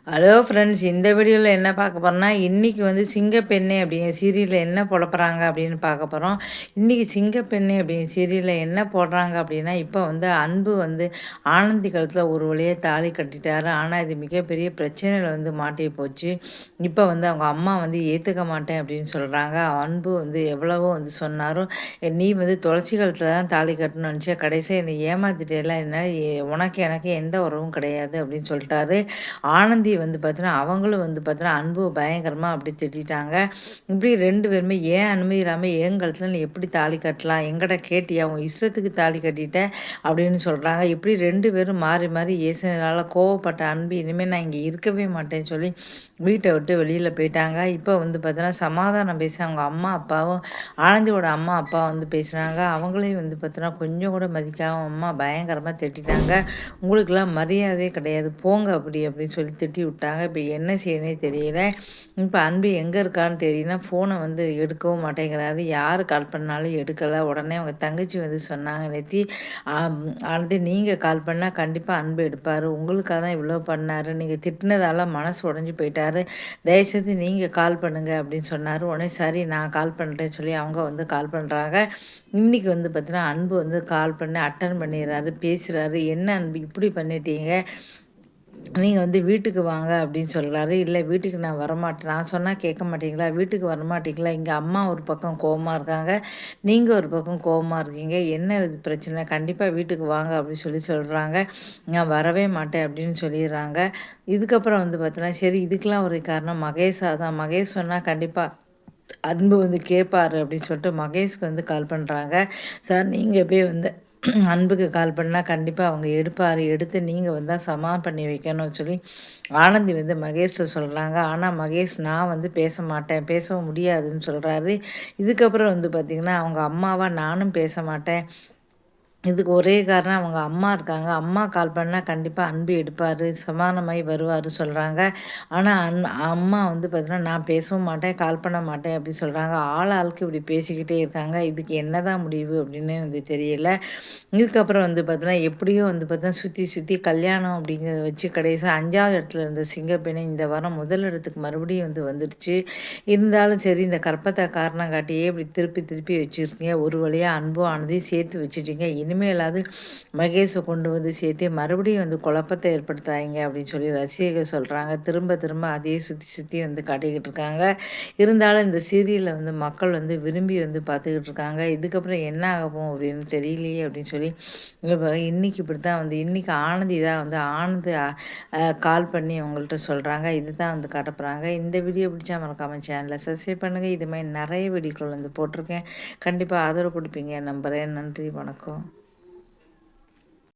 Hello friends, இந்த வீடியோவில் என்ன பார்க்க போகிறோம்னா, இன்றைக்கி வந்து சிங்கப்பெண்ணே அப்படிங்கிற சீரியலில் என்ன போடப்போகிறாங்க அப்படின்னு பார்க்க போகிறோம். இன்றைக்கி சிங்கப்பெண்ணே அப்படிங்கிற சீரியலில் என்ன போடுறாங்க அப்படின்னா, இப்போ வந்து அன்பு வந்து ஆனந்தி கழுத்தில் ஒரு வழியாக தாலி கட்டிட்டாரு. ஆனால் இது மிகப்பெரிய பிரச்சனையில் வந்து மாட்டி போச்சு. இப்போ வந்து அவங்க அம்மா வந்து ஏற்றுக்க மாட்டேன் அப்படின்னு சொல்கிறாங்க. அன்பு வந்து எவ்வளவோ வந்து சொன்னாரும், நீ வந்து துளசி கழுத்தில் தான் தாலி கட்டணும்னு நினச்சா கடைசியாக என்னை ஏமாத்திட்டேல, இதனால் உனக்கு எனக்கு எந்த உறவும் கிடையாது அப்படின்னு சொல்லிட்டாரு. ஆனந்தி வந்து பார்த்தீங்கன்னா, அவங்களும் வந்து பார்த்தீங்கன்னா, அன்பு பயங்கரமா அப்படி திட்டிட்டாங்க. இப்படி 2 பேருமே ஏன் அனுமதி இல்லாம என் கழுத்துல நீ எப்படி தாலி கட்டலாம்? என்கிட்ட கேட்டியா? உன் இஷ்டத்துக்கு தாலி கட்டிட்ட அப்படின்னு சொல்றாங்க. இப்படி 2 பேரும் மாறி மாறி ஏசினதால கோவப்பட்ட அன்பு, இனிமே நான் இங்க இருக்கவே மாட்டேன்னு சொல்லி வீட்ட விட்டு வெளியில போயிட்டாங்க. இப்போ வந்து பார்த்தீங்கன்னா, சமாதானம் பேச அவங்க அம்மா, அப்பாவும் ஆனந்தியோட அம்மா, அப்பா வந்து பேசுனாங்க. அவங்களையும் வந்து பார்த்தீங்கன்னா, கொஞ்சம் கூட மதிக்காம அம்மா பயங்கரமா திட்டிட்டாங்க. உங்களுக்கெல்லாம் மரியாதையே கிடையாது, போங்க அப்படின்னு சொல்லி திட்டி விட்டாங்க. இப்போ என்ன செய்யணுன்னே தெரியல. இப்போ அன்பு எங்கே இருக்கான்னு தெரியலனா, ஃபோனை வந்து எடுக்கவும் மாட்டேங்கிறாரு. யார் கால் பண்ணாலும் எடுக்கலை. உடனே அவங்க தங்கச்சி வந்து சொன்னாங்க, நேத்தி ஆனந்தி நீங்கள் கால் பண்ணால் கண்டிப்பாக அன்பு எடுப்பார், உங்களுக்காக தான் இவ்வளோ பண்ணார், நீங்கள் திட்டினதால மனசு உடஞ்சி போயிட்டார், தயவுசெய்து நீங்கள் கால் பண்ணுங்கள் அப்படின்னு சொன்னார். உடனே சரி நான் கால் பண்ணுறேன்னு சொல்லி அவங்க வந்து கால் பண்ணுறாங்க. இன்றைக்கி வந்து பார்த்தீங்கன்னா, அன்பு வந்து கால் பண்ணி அட்டன் பண்ணிடுறாரு, பேசுகிறாரு. என்ன அன்பு இப்படி பண்ணிட்டீங்க, நீங்க வந்து வீட்டுக்கு வாங்க அப்படின்னு சொல்றாரு. இல்ல வீட்டுக்கு நான் வரமாட்டேன். நான் சொன்னா கேட்க மாட்டீங்களா? வீட்டுக்கு வரமாட்டீங்களா? இங்க அம்மா ஒரு பக்கம் கோவமா இருக்காங்க. நீங்க ஒரு பக்கம் கோவமா இருக்கீங்க. என்ன இது பிரச்சனை? கண்டிப்பா வீட்டுக்கு வாங்க அப்படின்னு சொல்லி சொல்றாங்க. நான் வரவே மாட்டேன் அப்படின்னு சொல்லிடுறாங்க. இதுக்கப்புறம் வந்து பார்த்தீங்கன்னா, சரி இதுக்கெல்லாம் ஒரு காரணம் மகேஷா தான். மகேஷ் சொன்னா கண்டிப்பா அன்பு வந்து கேட்பாரு அப்படின்னு சொல்லிட்டு மகேஷ்க்கு வந்து கால் பண்றாங்க. சார் நீங்க போய் வந்து அன்புக்கு கால் பண்ணா கண்டிப்பா அவங்க எடுப்பாரு. எடுத்து நீங்க வந்தா சமாதானம் பண்ணி வைக்கணும்னு சொல்லி ஆனந்தி வந்து மகேஷ்ட்ட சொல்றாங்க. ஆனா மகேஷ் நான் வந்து பேச மாட்டேன், பேசவும் முடியாதுன்னு சொல்றாரு. இதுக்கப்புறம் வந்து பார்த்தீங்கன்னா, அவங்க அம்மாவா நானும் பேச மாட்டேன், இதுக்கு ஒரே காரணம் அவங்க அம்மா இருக்காங்க. அம்மா கால் பண்ணா கண்டிப்பா அன்பு எடுப்பாரு, சமாதானமாயி வருவாரு சொல்றாங்க. ஆனா அம்மா வந்து பார்த்தீங்கன்னா, நான் பேசவும் மாட்டேன், கால் பண்ண மாட்டேன் அப்படி சொல்றாங்க. ஆளுக்கு இப்படி பேசிக்கிட்டே இருக்காங்க. இதுக்கு என்னதான் முடிவு அப்படின்னு வந்து தெரியல. இதுக்கப்புறம் வந்து பார்த்தீங்கன்னா, எப்படியோ வந்து பார்த்தீங்கன்னா, சுத்தி சுத்தி கல்யாணம் அப்படிங்கிறத வச்சு கடைசியா 5வது இடத்துல இருந்த சிங்கப்பெண்ணே இந்த வாரம் முதல் இடத்துக்கு மறுபடியும் வந்து வந்துடுச்சு. இருந்தாலும் சரி, இந்த கற்பத்த காரணம் காட்டியே இப்படி திருப்பி திருப்பி வச்சிருக்கீங்க. ஒரு வழியா அன்பும் ஆனதையும் சேர்த்து வச்சுட்டீங்க. இனிமேலாவது மகேஷை கொண்டு வந்து சேர்த்து மறுபடியும் வந்து குழப்பத்தை ஏற்படுத்தாதீங்க அப்படின்னு சொல்லி ரசிகர்கள் சொல்றாங்க. திரும்ப திரும்ப அதையே சுத்தி சுத்தி வந்து காட்டிக்கிட்டு இருக்காங்க. இருந்தாலும் இந்த சீரியல்ல வந்து மக்கள் வந்து விரும்பி வந்து பார்த்துக்கிட்டு இருக்காங்க. இதுக்கப்புறம் என்ன ஆகப்போகும் அப்படின்னு தெரியலையே அப்படின்னு சொல்லி இப்ப இன்னைக்கு இப்படித்தான் வந்து இன்னைக்கு ஆனந்தி தான் வந்து ஆனந்த் கால் பண்ணி உங்கள்ட்ட சொல்றாங்க. இதுதான் வந்து காட்டப்போறாங்க. இந்த வீடியோ பிடிச்சா மறக்காம சேனலை சப்ஸ்கிரைப் பண்ணுங்க. இது மாதிரி நிறைய வீடியோக்கள் வந்து போட்டிருக்கேன். கண்டிப்பாக ஆதரவு கொடுப்பீங்க நம்புறேன். நன்றி, வணக்கம்.